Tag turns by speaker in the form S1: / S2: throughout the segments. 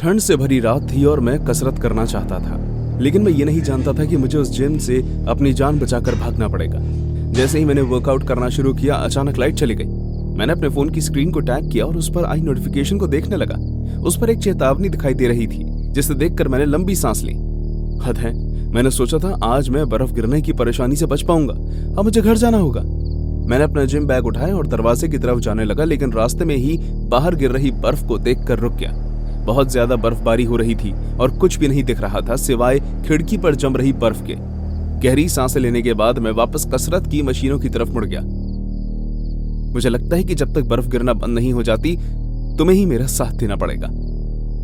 S1: ठंड से भरी रात थी और मैं कसरत करना चाहता था, लेकिन मैं ये नहीं जानता था कि मुझे उस जिम से अपनी जान बचाकर भागना पड़ेगा। जैसे ही मैंने वर्कआउट करना शुरू किया, अचानक लाइट चली गई। मैंने अपने फोन की स्क्रीन को टैप किया और उस पर आई नोटिफिकेशन को देखने लगा। उस पर एक चेतावनी दिखाई दे रही थी, जिसे देखकर मैंने लंबी सांस ली। हद है, मैंने सोचा था आज मैं बर्फ गिरने की परेशानी से बच पाऊंगा। अब मुझे घर जाना होगा। मैंने अपना जिम बैग उठाया और दरवाजे की तरफ जाने लगा, लेकिन रास्ते में ही बाहर गिर रही बर्फ को देखकर रुक गया। बहुत ज्यादा बर्फबारी हो रही थी और कुछ भी नहीं दिख रहा था सिवाय खिड़की पर जम रही बर्फ के। गहरी सांसें लेने के बाद मैं वापस कसरत की मशीनों की तरफ मुड़ गया। मुझे लगता है कि जब तक बर्फ गिरना बंद नहीं हो जाती, तुम्हें ही मेरा साथ देना पड़ेगा।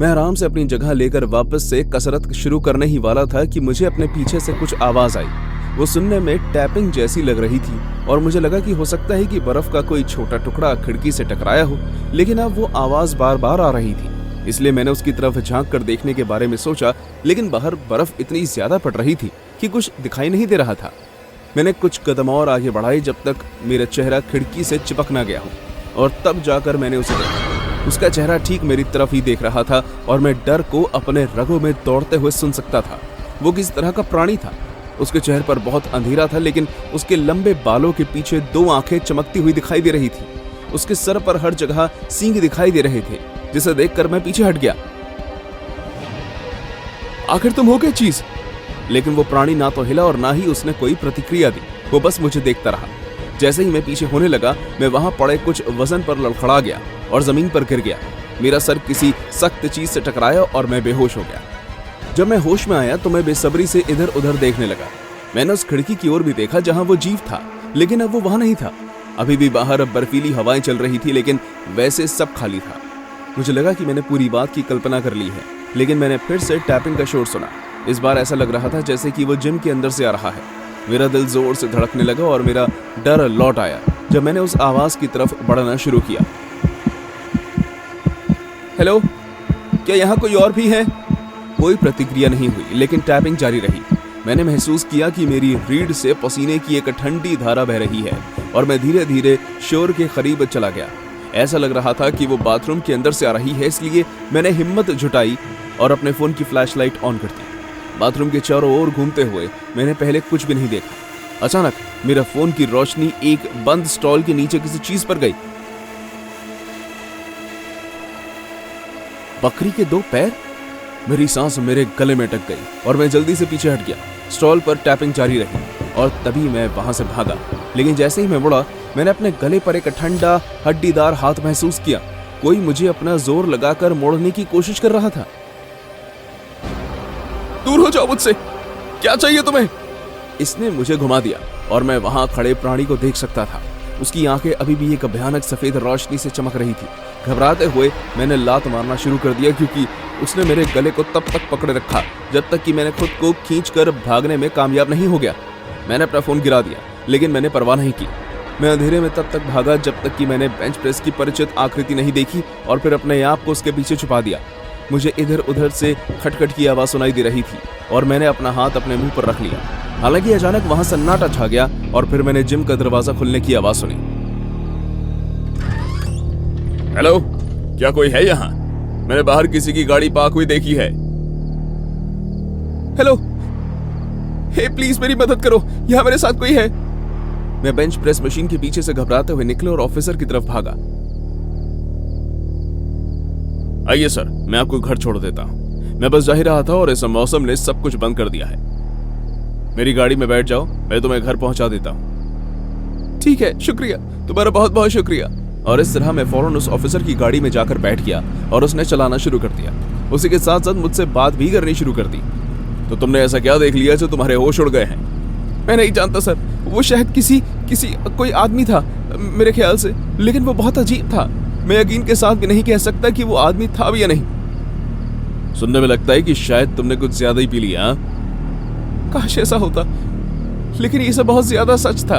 S1: मैं आराम से अपनी जगह लेकर वापस से कसरत शुरू करने ही वाला था कि मुझे अपने पीछे से कुछ आवाज आई। वो सुनने में टैपिंग जैसी लग रही थी और मुझे लगा कि हो सकता है कि बर्फ का कोई छोटा टुकड़ा खिड़की से टकराया हो, लेकिन अब वो आवाज बार बार आ रही थी। इसलिए मैंने उसकी तरफ झांक कर देखने के बारे में सोचा, लेकिन बाहर बर्फ इतनी ज्यादा पड़ रही थी कि कुछ दिखाई नहीं दे रहा था। मैंने कुछ कदम और आगे बढ़ाए जब तक मेरा चेहरा खिड़की से चिपक ना गया हो, और तब जाकर मैंने उसे देखा। उसका चेहरा ठीक मेरी तरफ ही देख रहा था और मैं डर को अपने रगों में दौड़ते हुए सुन सकता था। वो किस तरह का प्राणी था? उसके चेहरे पर बहुत अंधेरा था, लेकिन उसके लंबे बालों के पीछे दो आंखें चमकती हुई दिखाई दे रही थी। उसके सर पर हर जगह सींग दिखाई दे रहे थे, जिसे देखकर मैं पीछे हट गया। आखिर तुम हो क्या चीज? लेकिन वो प्राणी ना तो हिला और ना ही उसने कोई प्रतिक्रिया दी। वो बस मुझे देखता रहा। जैसे ही मैं पीछे होने लगा, मैं वहां पड़े कुछ वजन पर लड़खड़ा गया और जमीन पर गिर गया। मेरा सर किसी सख्त चीज से टकराया और मैं बेहोश हो गया। जब मैं होश में आया तो मैं बेसब्री से इधर उधर देखने लगा। मैंने उस खिड़की की ओर भी देखा जहां वो जीव था, लेकिन अब वो वहां नहीं था। अभी भी बाहर बर्फीली हवाएं चल रही थी, लेकिन वैसे सब खाली था। मुझे लगा कि मैंने पूरी बात की कल्पना कर ली है, लेकिन मैंने फिर से टैपिंग का शोर सुना। इस बार ऐसा लग रहा था जैसे कि वो जिम के अंदर से आ रहा है। मेरा दिल जोर से धड़कने लगा और मेरा डर लौट आया जब मैंने उस आवाज की तरफ बढ़ना शुरू किया। हेलो, क्या यहाँ कोई और भी है? कोई प्रतिक्रिया नहीं हुई, लेकिन टैपिंग जारी रही। मैंने महसूस किया कि मेरी रीढ़ से पसीने की एक ठंडी धारा बह रही है और मैं धीरे धीरे शोर के करीब चला गया। ऐसा लग रहा था कि वो बाथरूम के अंदर से आ रही है, इसलिए मैंने हिम्मत जुटाई और अपने फोन की फ्लैशलाइट ऑन कर दी। बाथरूम के चारों ओर घूमते हुए मैंने पहले कुछ भी नहीं देखा। अचानक मेरा फोन की रोशनी एक बंद स्टॉल के नीचे किसी चीज पर गई। बकरी के दो पैर? मेरी सांस मेरे गले में अटक गई और मैं जल्दी से पीछे हट गया। स्टॉल पर टैपिंग जारी रही और तभी मैं वहां से भागा, लेकिन जैसे ही मैं मुड़ा, मैंने अपने गले पर एक ठंडा हड्डीदार हाथ महसूस किया। कोई मुझे अपना जोर लगाकर मोड़ने की कोशिश कर रहा था। दूर हो जाओ मुझसे, क्या चाहिए तुम्हें? इसने मुझे घुमा दिया और मैं वहां खड़े प्राणी को देख सकता था। उसकी आंखें अभी भी एक भयानक सफेद रोशनी से चमक रही थी। घबराते हुए मैंने लात मारना शुरू कर दिया, क्योंकि उसने मेरे गले को तब तक पकड़े रखा जब तक कि मैंने खुद को खींचकर भागने में कामयाब नहीं हो गया। मैंने अपना फोन गिरा दिया, लेकिन मैंने परवाह नहीं की। मैं अंधेरे में तब तक भागा जब तक कि मैंने बेंच प्रेस की परिचित आकृति नहीं देखी और फिर अपने आप को उसके पीछे छुपा दिया। मुझे इधर उधर से खटखट की आवाज सुनाई दे रही थी और मैंने अपना हाथ अपने मुंह पर रख लिया। हालांकि अचानक वहां सन्नाटा छा गया और फिर मैंने जिम का दरवाजा खुलने की आवाज सुनी। हेलो, क्या कोई है यहाँ? मैंने बाहर किसी की गाड़ी पार्क हुई देखी है। हेलो, हे प्लीज मेरी मदद करो, यहाँ मेरे साथ कोई है। मैं बेंच प्रेस मशीन के पीछे से घबराते हुए निकला और ऑफिसर की तरफ भागा। आइए सर, मैं आपको घर छोड़ देता हूँ। मैं बस जा ही रहा था और इस मौसम ने सब कुछ बंद कर दिया है। मेरी गाड़ी में बैठ जाओ, मैं तुम्हें घर पहुंचा देता हूँ। ठीक है, शुक्रिया, तुम्हारा बहुत बहुत शुक्रिया। और इस तरह मैं फौरन उस ऑफिसर की गाड़ी में जाकर बैठ गया और उसने चलाना शुरू कर दिया। उसी के साथ साथ मुझसे बात भी करनी शुरू कर दी। तो तुमने ऐसा क्या देख लिया जो तुम्हारे होश उड़ गए हैं? मैं नहीं जानता सर, वो शायद किसी कोई आदमी था मेरे ख्याल से, लेकिन वो बहुत अजीब था। मैं यकीन के साथ भी नहीं कह सकता कि वो आदमी था भी या नहीं। सुनने में लगता है कि शायद तुमने कुछ ज्यादा ही पी लिया। काश ऐसा होता, लेकिन ये सब बहुत ज्यादा सच था।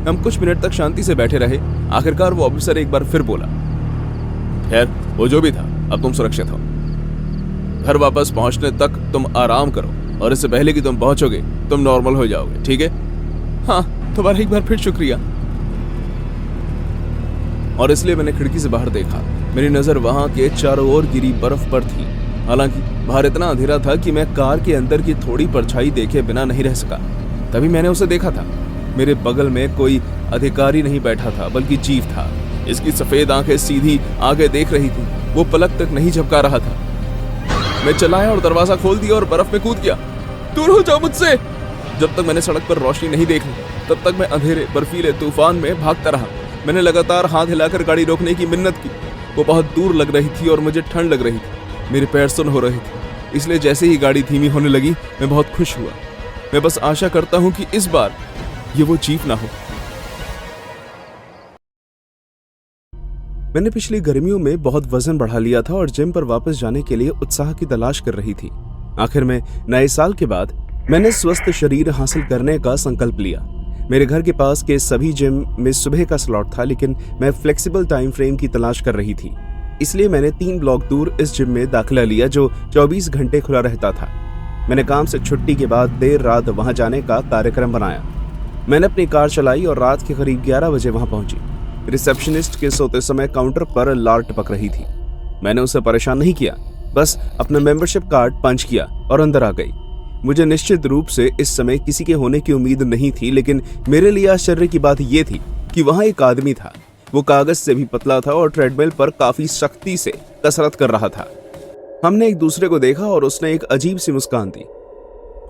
S1: हम कुछ मिनट तक शांति से बैठे रहे। आखिरकार वो ऑफिसर एक बार फिर बोला, खैर वो जो भी था, अब तुम सुरक्षित हो। घर वापस पहुंचने तक तुम आराम करो और इससे पहले कि तुम पहुंचोगे तुम नॉर्मल हो जाओगे, ठीक है? हाँ, तुम्हारा एक बार फिर शुक्रिया। और इसलिए मैंने खिड़की से बाहर देखा। मेरी नजर वहां के चारों ओर गिरी बर्फ पर थी। हालांकि बाहर इतना अंधेरा था कि मैं कार के अंदर की थोड़ी परछाई देखे बिना नहीं रह सका। तभी मैंने उसे देखा था। मेरे बगल में कोई अधिकारी नहीं बैठा था बल्कि जीव था। इसकी सफेद आंखें सीधी आगे देख रही थी। वो पलक तक नहीं झपका रहा था। मैं चलाया और दरवाजा खोल दिया और बर्फ में कूद गया। दूर हो जाओ मुझसे। जब तक मैंने सड़क पर रोशनी नहीं देखी तब तक मैं अंधेरे बर्फीले तूफान में भागता रहा। मैंने लगातार हाथ हिलाकर गाड़ी रोकने की मिन्नत की। वो बहुत दूर लग रही थी और मुझे ठंड लग रही थी। मेरे पैर सुन्न हो रहे थे, इसलिए जैसे ही गाड़ी धीमी होने लगी मैं बहुत खुश हुआ। मैं बस आशा करता हूं कि इस बार ये वो जीप ना हो। मैंने पिछली गर्मियों में बहुत वजन बढ़ा लिया था और जिम पर वापस जाने के लिए उत्साह की तलाश कर रही थी। आखिर में नए साल के बाद मैंने स्वस्थ शरीर हासिल करने का संकल्प लिया। मेरे घर के पास के सभी जिम में सुबह का स्लॉट था, लेकिन मैं फ्लेक्सिबल टाइम फ्रेम की तलाश कर रही थी। इसलिए मैंने 3 ब्लॉक दूर इस जिम में दाखिला लिया जो 24 घंटे खुला रहता था। मैंने काम से छुट्टी के बाद देर रात वहां जाने का कार्यक्रम बनाया। मैंने अपनी कार चलाई और रात के करीब 11 बजे वहां पहुंची। रिसेप्शनिस्ट के सोते समय काउंटर पर लार टपक रही थी। मैंने उसे परेशान नहीं किया, बस अपना मेंबरशिप कार्ड पंच किया और अंदर आ गई। मुझे निश्चित रूप से इस समय किसी के होने की उम्मीद नहीं थी, लेकिन मेरे लिए आश्चर्य की बात यह थी कि वहां एक आदमी था। वो कागज से भी पतला था और ट्रेडमिल पर काफी सख्ती से कसरत कर रहा था। हमने एक दूसरे को देखा और उसने एक अजीब सी मुस्कान दी।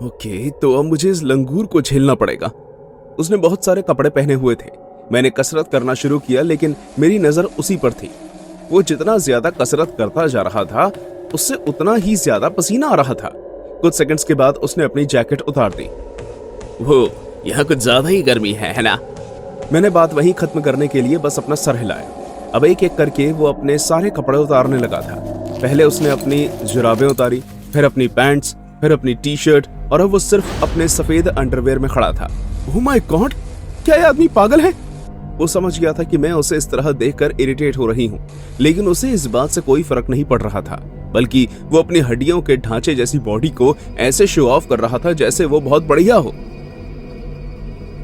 S1: ओके, तो अब मुझे इस लंगूर को झेलना पड़ेगा। उसने बहुत सारे कपड़े पहने हुए थे। मैंने कसरत करना शुरू किया, लेकिन मेरी नजर उसी पर थी। वो जितना ज्यादा कसरत करता जा रहा था उससे उतना ही ज्यादा पसीना आ रहा था। कुछ सेकंड्स के बाद उसने अपनी जैकेट उतार दी। वो यहाँ कुछ ज्यादा ही गर्मी है ना? मैंने बात वहीं खत्म करने के लिए बस अपना सर हिलाया। अब एक एक करके वो अपने सारे कपड़े उतारने लगा था। पहले उसने अपनी जुराबें उतारी, फिर अपनी पैंट्स, फिर अपनी टी शर्ट, और अब वो सिर्फ अपने सफेद अंडरवेयर में खड़ा था। ओह माय गॉड, क्या ये आदमी पागल है? वो समझ गया था कि मैं उसे इस तरह देखकर इरिटेट हो रही हूँ, लेकिन उसे इस बात से कोई फर्क नहीं पड़ रहा था, बल्कि वो अपनी हड्डियों के ढांचे जैसी बॉडी को ऐसे शो ऑफ कर रहा था जैसे वो बहुत बढ़िया हो।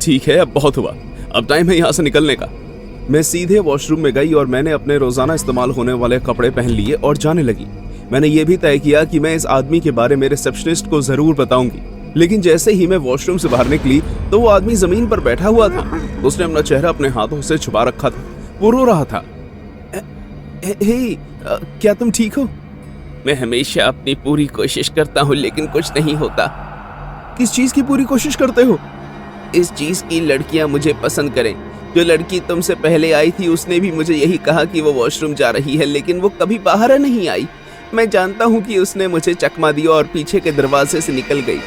S1: ठीक है, अब बहुत हुआ, अब टाइम है यहाँ से निकलने का। मैं सीधे वॉशरूम में गई और मैंने अपने रोजाना इस्तेमाल होने वाले कपड़े पहन लिए और जाने लगी। मैंने ये भी तय किया कि मैं इस आदमी के बारे में रिसेप्शनिस्ट को जरूर बताऊंगी। लेकिन जैसे ही मैं वॉशरूम से बाहर निकली तो वो आदमी जमीन पर बैठा हुआ था। उसने अपना चेहरा अपने हाथों से छुपा रखा था। वो रो रहा था। क्या तुम ठीक हो? मैं हमेशा अपनी पूरी कोशिश करता हूँ, लेकिन कुछ नहीं होता। किस चीज की पूरी कोशिश करते हो? इस चीज की लड़कियां मुझे पसंद करें। जो लड़की तुमसे पहले आई थी उसने भी मुझे यही कहा कि वो वॉशरूम जा रही है, लेकिन वो कभी बाहर नहीं आई। मैं जानता हूँ कि उसने मुझे चकमा दिया और पीछे के दरवाजे से निकल गई।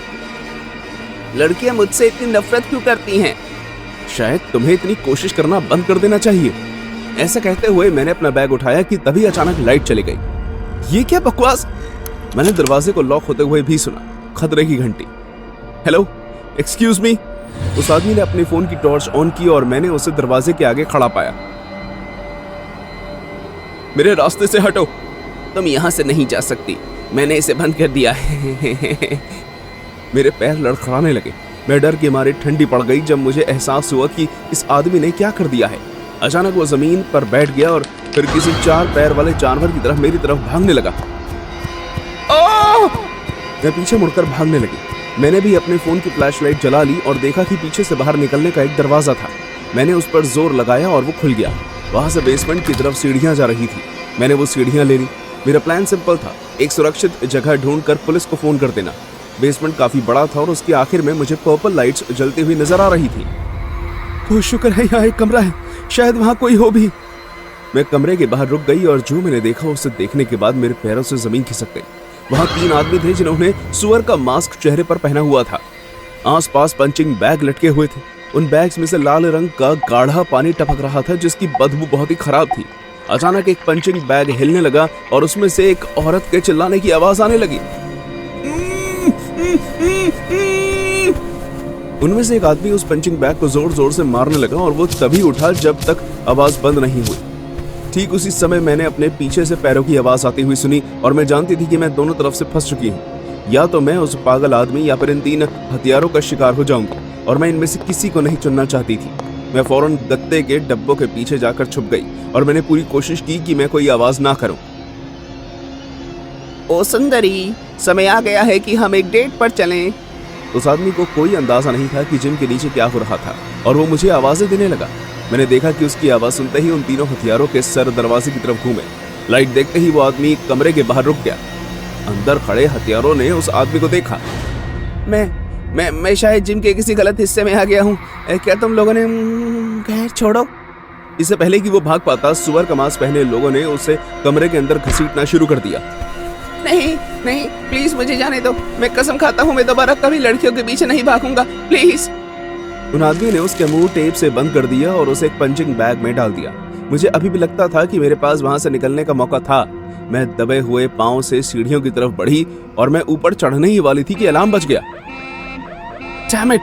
S1: लड़कियां मुझसे इतनी नफरत क्यों करती हैं? शायद तुम्हें इतनी कोशिश करना बंद कर देना चाहिए। ऐसा कहते हुए मैंने अपना बैग उठाया कि तभी अचानक लाइट चली गई। ये क्या बकवास? मैंने दरवाजे को लॉक होते हुए भी सुना खतरे की घंटी। Hello, excuse me. उस आदमी ने अपने फोन की टॉर्च ऑन की और मैंने उसे दरवाजे के आगे खड़ा पाया। मेरे रास्ते से हटो। तुम यहां से नहीं जा सकती, मैंने इसे बंद कर दिया है। मेरे पैर लड़खड़ाने लगे। मैं डर के मारे ठंडी पड़ गई जब मुझे एहसास हुआ कि इस आदमी ने क्या कर दिया है। अचानक वो जमीन पर बैठ गया और फिर किसी 4 पैर वाले जानवर की तरह मेरी तरफ भागने लगा। मैं पीछे मुड़कर भागने लगी। मैंने भी अपने फोन की फ्लैशलाइट जला ली और देखा कि पीछे से बाहर निकलने का एक दरवाजा था। मैंने उस पर जोर लगाया और वो खुल गया। वहां से बेसमेंट की तरफ सीढ़ियां जा रही थी। मैंने वो सीढ़ियां ले ली। मेरा प्लान सिंपल था, एक सुरक्षित जगह ढूंढकर पुलिस को फोन कर देना। बेसमेंट काफी बड़ा था और उसके आखिर में मुझे पर्पल लाइट्स जलती हुई नजर आ रही थी। तो शुक्र है यहाँ एक कमरा है, शायद वहां कोई हो भी। मैं कमरे के बाहर रुक गई और जो मैंने देखा उसे देखने के बाद मेरे पैरों से जमीन खिसक गई। वहां 3 आदमी थे जिन्होंने सुअर का मास्क चेहरे पर पहना हुआ था। आसपास पंचिंग बैग लटके हुए थे। उन बैग्स में से लाल रंग का गाढ़ा पानी टपक रहा था जिसकी बदबू बहुत ही खराब थी। अचानक एक पंचिंग बैग हिलने लगा और उसमें से एक औरत के चिल्लाने की आवाज आने लगी। उनमें से एक आदमी उस पंचिंग बैग को जोर जोर से मारने लगा और वो तभी उठा जब तक आवाज बंद नहीं हुई। ठीक उसी समय मैंने अपने पीछे से पैरों की आवाज आती हुई सुनी और मैं जानती थी कि मैं दोनों तरफ से फंस चुकी हूँ। या तो मैं उस पागल आदमी या फिर इन 3 हथियारों का शिकार हो जाऊंगी और मैं इनमें से किसी को नहीं चुनना चाहती थी। मैं फौरन गत्ते के डब्बों के पीछे जाकर छुप गई और मैंने पूरी कोशिश की कि मैं कोई आवाज ना करूं।
S2: ओ सुंदरी, समय आ गया है कि हम एक डेट पर चलें।
S1: उस आदमी को कोई अंदाजा नहीं था कि जिम के नीचे क्या हो रहा था और वो मुझे आवाजें देने लगा। मैंने देखा कि उसकी आवाज सुनते ही उन तीनों हथियारों के सर दरवाजे की तरफ घूमे। लाइट देखते ही वो आदमी कमरे के बाहर रुक गया। अंदर खड़े हथियारों ने उस आदमी को देखा।
S2: मैं शायद जिम के किसी गलत हिस्से में आ गया हूँ। क्या तुम लोगों ने खैर छोड़ो।
S1: इससे पहले कि वो भाग पाता, सुअर का मांस पहने लोगों ने उसे कमरे के अंदर घसीटना शुरू कर दिया।
S2: नहीं नहीं, प्लीज मुझे जाने दो। मैं कसम खाता हूँ मैं दोबारा कभी लड़कियों के पीछे नहीं भागूंगा, प्लीज।
S1: उन आदमी ने उसके मुंह टेप से बंद कर दिया और उसे एक पंचिंग बैग में डाल दिया। मुझे अभी भी लगता था कि मेरे पास वहां से निकलने का मौका था। मैं दबे हुए पांव से सीढ़ियों की तरफ बढ़ी और मैं ऊपर चढ़ने ही वाली थी कि अलार्म बज गया। Damn it!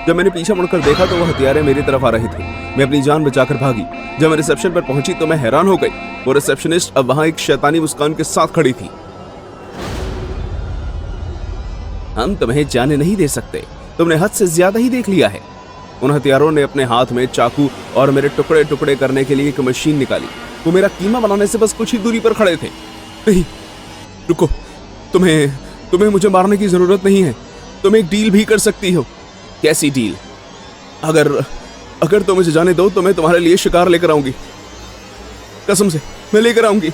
S1: जब मैंने पीछे मुड़कर देखा तो वो हथियारे मेरी तरफ आ रहे थे। मैं अपनी जान बचाकर भागी। जब मैं रिसेप्शन पर पहुंची तो मैं हैरान हो गई। वो रिसेप्शनिस्ट अब वहां एक शैतानी मुस्कान के साथ खड़ी थी। हम तुम्हें जाने नहीं दे सकते, तुमने हद से ज्यादा ही देख लिया है। उन हथियारों ने अपने हाथ में चाकू और मेरे टुकड़े टुकड़े करने के लिए एक मशीन निकाली। वो मेरा कीमा बनाने से बस कुछ ही दूरी पर खड़े थे। नहीं, रुको, तुम्हें मुझे मारने की जरूरत नहीं है। तुम एक डील भी कर सकती हो। कैसी डील? अगर तुम मुझे जाने दो तो मैं तुम्हारे लिए शिकार लेकर आऊंगी। कसम से मैं लेकर आऊंगी।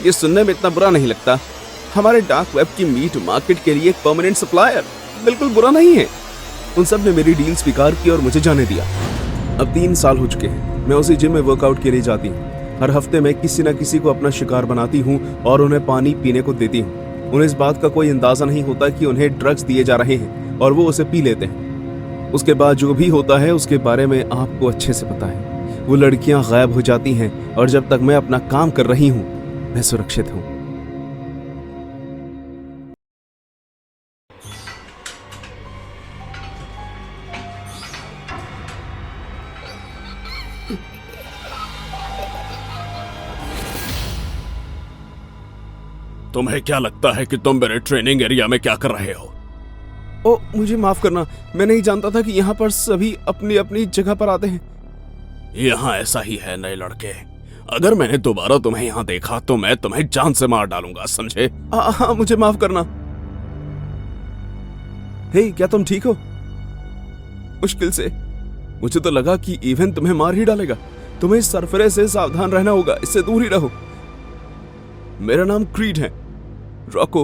S1: ये सुनने में इतना बुरा नहीं लगता। हमारे डार्क वेब की मीट मार्केट के लिए एक परमानेंट सप्लायर बिल्कुल बुरा नहीं है। उन सब ने मेरी डील स्वीकार की और मुझे जाने दिया। अब 3 साल हो चुके हैं। मैं उसी जिम में वर्कआउट के लिए जाती हूँ। हर हफ्ते मैं किसी न किसी को अपना शिकार बनाती हूँ और उन्हें पानी पीने को देती हूँ। उन्हें इस बात का कोई अंदाजा नहीं होता कि उन्हें ड्रग्स दिए जा रहे हैं और वो उसे पी लेते हैं। उसके बाद जो भी होता है उसके बारे में आपको अच्छे से पता है। वो लड़कियां गायब हो जाती हैं और जब तक मैं अपना काम कर रही हूँ मैं सुरक्षित हूँ।
S3: तुम्हें क्या लगता है कि तुम मेरे ट्रेनिंग एरिया में क्या कर रहे हो?
S1: ओ, मुझे माफ करना, मैं नहीं जानता था कि यहाँ पर सभी अपनी अपनी जगह पर आते हैं।
S3: यहाँ ऐसा ही है नए लड़के। अगर मैंने दोबारा तुम्हें यहाँ देखा तो मैं तुम्हें जान से मार डालूंगा, समझे?
S1: हाँ, मुझे माफ करना। हे, क्या तुम ठीक हो? मुश्किल से। मुझे तो लगा कि इवन तुम्हें मार ही डालेगा। तुम्हें इस सरफरे से सावधान रहना होगा, इससे दूर ही रहो। मेरा नाम क्रीड है, रॉको।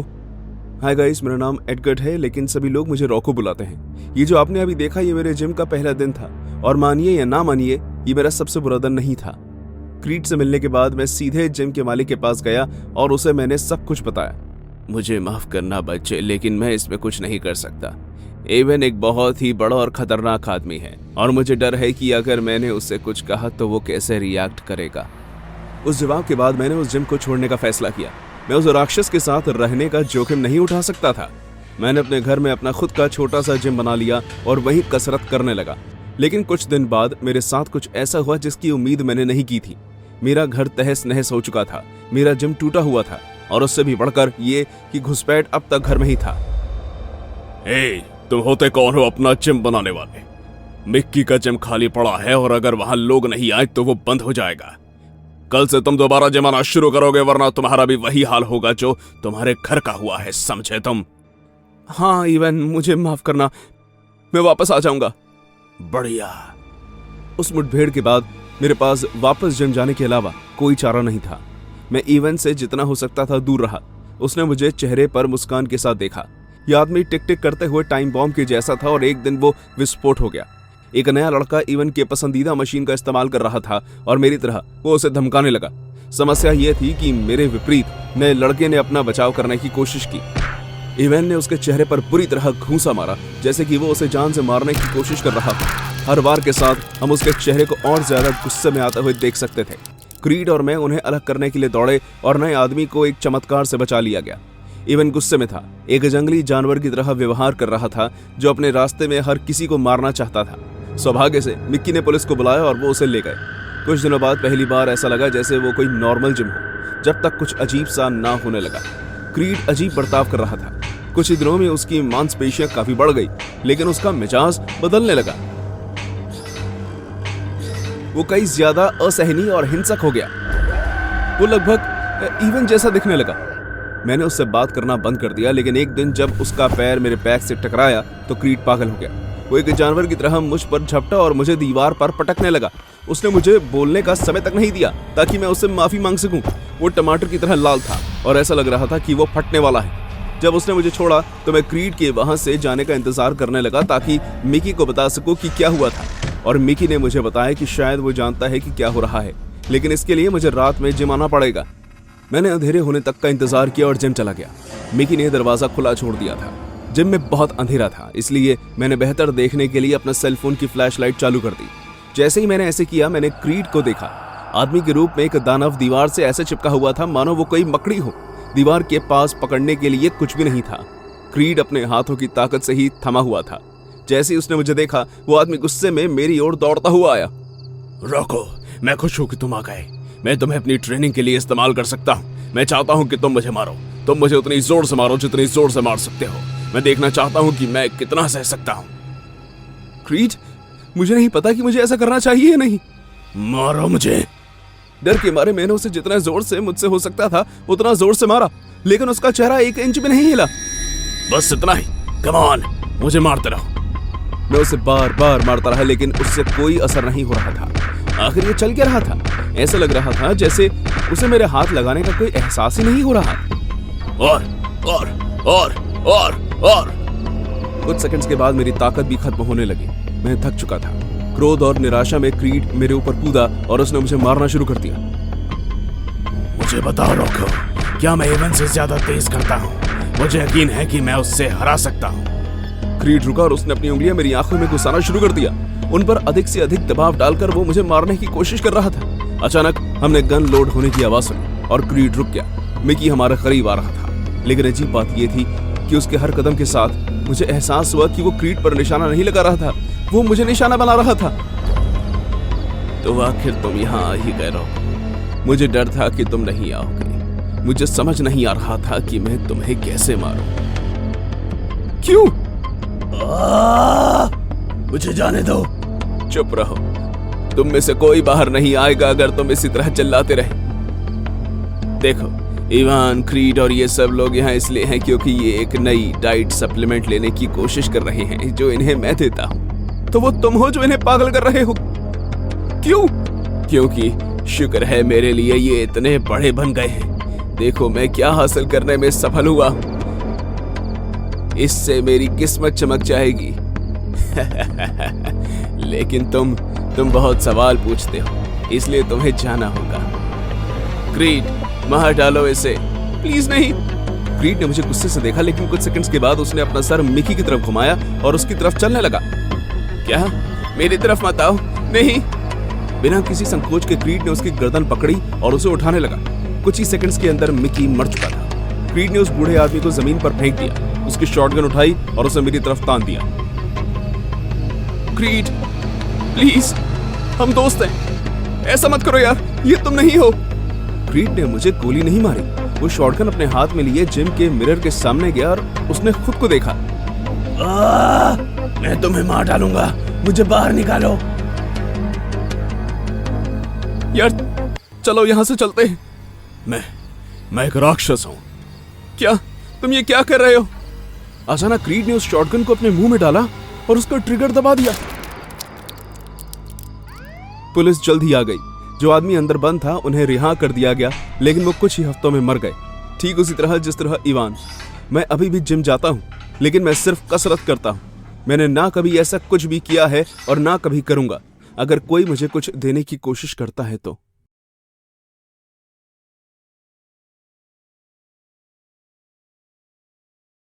S1: हाय गाइस, मेरा नाम एडगर्ड है, लेकिन सभी लोग मुझे रॉको बुलाते हैं। ये जो आपने अभी देखा, ये मेरे जिम का पहला दिन था और मानिए या ना मानिए, ये मेरा सबसे बुरा दिन नहीं था। क्रीड से मिलने के बाद मैं सीधे जिम के मालिक के पास गया और उसे मैंने सब कुछ बताया। मुझे माफ करना बच्चे, लेकिन मैं इसमें कुछ नहीं कर सकता। एवन एक बहुत ही बड़ा और खतरनाक आदमी है और मुझे डर है कि अगर मैंने उससे कुछ कहा तो वो कैसे रिएक्ट करेगा। उस जवाब के बाद मैंने उस जिम को छोड़ने का फैसला किया। मैं उस राक्षस के साथ रहने का जोखिम नहीं उठा सकता था। मैंने अपने घर में अपना खुद का छोटा सा जिम बना लिया और वहीं कसरत करने लगा। लेकिन कुछ दिन बाद मेरे साथ कुछ ऐसा हुआ जिसकी उम्मीद मैंने नहीं की थी। मेरा घर तहस नहस हो चुका था, मेरा जिम टूटा हुआ था और उससे भी बढ़कर ये कि घुसपैठ अब तक घर में ही था।
S3: तुम होते कौन हो अपना जिम बनाने वाले? मिक्की का जिम खाली पड़ा है और अगर वहां लोग नहीं आए तो वो बंद हो जाएगा। कल से तुम दोबारा जिम आना शुरू करोगे, वरना तुम्हारा भी वही हाल होगा जो तुम्हारे घर का हुआ है, समझे तुम?
S1: हाँ इवन, मुझे माफ करना, मैं वापस आ जाऊंगा।
S3: बढ़िया।
S1: उस मुठभेड़ के बाद मेरे पास वापस जिम जाने के अलावा कोई चारा नहीं था। मैं इवन से जितना हो सकता था दूर रहा। उसने मुझे चेहरे पर मुस्कान के साथ देखा। यह आदमी टिक टिक करते हुए टाइम बॉम्ब के जैसा था और एक दिन वो विस्फोट हो गया। एक नया लड़का इवन के पसंदीदा मशीन का इस्तेमाल कर रहा था और मेरी तरह वो उसे धमकाने लगा। समस्या यह थी कि मेरे विपरीत नए लड़के ने अपना बचाव करने की कोशिश की। इवन ने उसके चेहरे पर बुरी तरह घूंसा मारा, जैसे कि वो उसे जान से मारने की कोशिश कर रहा था। हर बार के साथ हम उसके चेहरे को और ज्यादा गुस्से में आते हुए देख सकते थे। क्रीड और मैं उन्हें अलग करने के लिए दौड़े और नए आदमी को एक चमत्कार से बचा लिया गया। इवन गुस्से में था, एक जंगली जानवर की तरह व्यवहार कर रहा था जो अपने रास्ते में हर किसी को मारना चाहता था। सौभाग्य से मिक्की ने पुलिस को बुलाया और वो उसे ले गए। कुछ दिनों बाद पहली बार ऐसा लगा जैसे वो कोई नॉर्मल जिम हो, जब तक कुछ अजीब सा ना होने लगा। क्रीड अजीब बर्ताव कर रहा था। कुछ ही दिनों में उसकी मांसपेशियां काफी बढ़ गई, लेकिन उसका मिजाज बदलने लगा। वो कई ज्यादा असहनीय और हिंसक हो गया। वो लगभग इवन जैसा दिखने लगा। मैंने उससे बात करना बंद कर दिया, लेकिन एक दिन जब उसका पैर मेरे बैग से टकराया तो क्रीड पागल हो गया। वो एक जानवर की तरह मुझ पर झपटा और मुझे दीवार पर पटकने लगा। उसने मुझे बोलने का समय तक नहीं दिया ताकि मैं उससे माफी मांग सकूं। वो टमाटर की तरह लाल था और ऐसा लग रहा था कि वो फटने वाला है। जब उसने मुझे छोड़ा तो मैं क्रीड के वहां से जाने का इंतजार करने लगा ताकि मिकी को बता सकूं कि क्या हुआ था। और मिकी ने मुझे बताया कि शायद वो जानता है कि क्या हो रहा है, लेकिन इसके लिए मुझे रात में जिम आना पड़ेगा। मैंने अंधेरे होने तक का इंतजार किया और जिम चला गया। मिकी ने दरवाजा खुला छोड़ दिया था। जिम में बहुत अंधेरा था, इसलिए मैंने बेहतर देखने के लिए अपना सेल फोन की फ्लैशलाइट चालू कर दी। जैसे ही मैंने ऐसे किया, मैंने क्रीड को देखा। आदमी के रूप में एक दानव दीवार से ऐसे चिपका हुआ था मानो वो कोई मकड़ी हो। दीवार के पास पकड़ने के लिए कुछ भी नहीं था। क्रीड अपने हाथों की ताकत से ही थमा हुआ था। जैसे ही उसने मुझे देखा, वो आदमी गुस्से में मेरी ओर दौड़ता हुआ आया।
S3: रोको, मैं खुश हूं कि तुम आ गए। मैं तुम्हें अपनी ट्रेनिंग के लिए इस्तेमाल कर सकता हूं। मैं चाहता हूं कि तुम मुझे मारो। तुम मुझे उतनी जोर से मारो जितनी जोर से मार सकते हो। मैं देखना चाहता हूं कि मैं कितना सह सकता हूं।
S1: क्रीड, मुझे नहीं पता कि मुझे ऐसा करना चाहिए या नहीं।
S3: मारो मुझे।
S1: डर के मारे मैंने उसे जितना जोर से मुझसे हो सकता था उतना जोर से मारा, लेकिन उसका चेहरा 1 इंच भी नहीं हिला।
S3: बस इतना ही। कम ऑन, मुझे मारते रहो।
S1: मैं उसे बार बार मारता रहा, लेकिन उससे कोई असर नहीं हो रहा था। आखिर ये चल क्या रहा था? ऐसा लग रहा था जैसे उसे मेरे हाथ लगाने का कोई एहसास ही नहीं हो रहा।
S3: और
S1: कुछ सेकंड्स के बाद मेरी ताकत भी खत्म होने लगी। मैं थक चुका था। क्रोध और निराशा में क्रीड मेरे ऊपर कूदा और उसने मुझे मारना शुरू कर दिया।
S3: मुझे बताओ रोको, क्या मैं इवन से ज्यादा तेज करता हूँ? मुझे यकीन है कि मैं उससे हरा सकता हूँ।
S1: क्रीड रुका और उसने अपनी उंगलियां मेरी आंखों में घुसाना शुरू कर दिया। उन पर अधिक से अधिक दबाव डालकर वो मुझे मारने की कोशिश कर रहा था। अचानक हमने गन लोड होने की आवाज सुनी और क्रीड रुक गया। मिकी हमारे करीब आ रहा था, लेकिन अजीब बात यह थी कि उसके हर कदम के साथ मुझे एहसास हुआ कि वो क्रीड पर निशाना नहीं लगा रहा था, वो मुझे निशाना बना रहा था। तो आखिर तुम यहाँ आ ही गए रहो। मुझे डर था कि तुम नहीं आओगे। मुझे समझ नहीं आ रहा था कि मैं तुम्हें कैसे मारूं। क्यों?
S3: मुझे जाने दो।
S1: चुप रहो। तुम में से कोई बाहर नहीं आएगा अगर तुम इसी तरह चिल्लाते रहे। देखो, इवान, क्रीड और ये सब लोग यहाँ इसलिए हैं क्योंकि ये एक नई डाइट सप्लीमेंट लेने की कोशिश कर रहे हैं जो इन्हें मैं देता हूँ। तो वो तुम हो जो इन्हें पागल कर रहे हो। क्यों? क्योंकि शुक्र है मेरे लिए ये इतने बड़े बन गए हैं। देखो मैं क्या हासिल करने में सफल हुआ हूँ। इससे मेरी किस्मत चमक जाएगी। लेकिन तुम बहुत सवाल पूछते हो, इसलिए तुम्हें जाना होगा। क्रीड, मार डालो इसे। प्लीज नहीं। क्रीड ने मुझे गुस्से से देखा, लेकिन कुछ सेकंड्स के बाद उसने अपना सर मिकी की तरफ घुमाया और उसकी तरफ चलने लगा। क्या? मेरी तरफ मत आओ। नहीं। बिना किसी संकोच के क्रीड ने उसकी गर्दन पकड़ी और उसे उठाने लगा। कुछ ही सेकंड्स के अंदर मिकी मर चुका था। क्रीड ने उस बूढ़े आदमी को जमीन पर फेंक दिया, उसकी शॉटगन उठाई और उसे मेरी तरफ तान दिया। क्रीड, प्लीज, हम दोस्त हैं। ऐसा मत करो यार, ये तुम नहीं हो। क्रीड ने मुझे गोली नहीं मारी। वो शॉटगन अपने हाथ में लिए जिम के मिरर के सामने गया और उसने खुद को देखा।
S3: मैं तुम्हें मार डालूंगा, मुझे बाहर निकालो।
S1: यार चलो यहाँ से चलते हैं।
S3: मैं एक राक्षस हूँ।
S1: क्या? तुम ये क्या कर रहे हो? अचानक क्रीड ने उस शॉटगन को अपने मुंह में डाला और उसका ट्रिगर दबा दिया। पुलिस जल्द ही आ गई। जो आदमी अंदर बंद था उन्हें रिहा कर दिया गया, लेकिन वो कुछ ही हफ्तों में मर गए, ठीक उसी तरह जिस तरह इवान। मैं अभी भी जिम जाता हूँ, लेकिन मैं सिर्फ कसरत करता हूँ। मैंने ना कभी ऐसा कुछ भी किया है और ना कभी करूंगा। अगर कोई मुझे कुछ देने की कोशिश करता है तो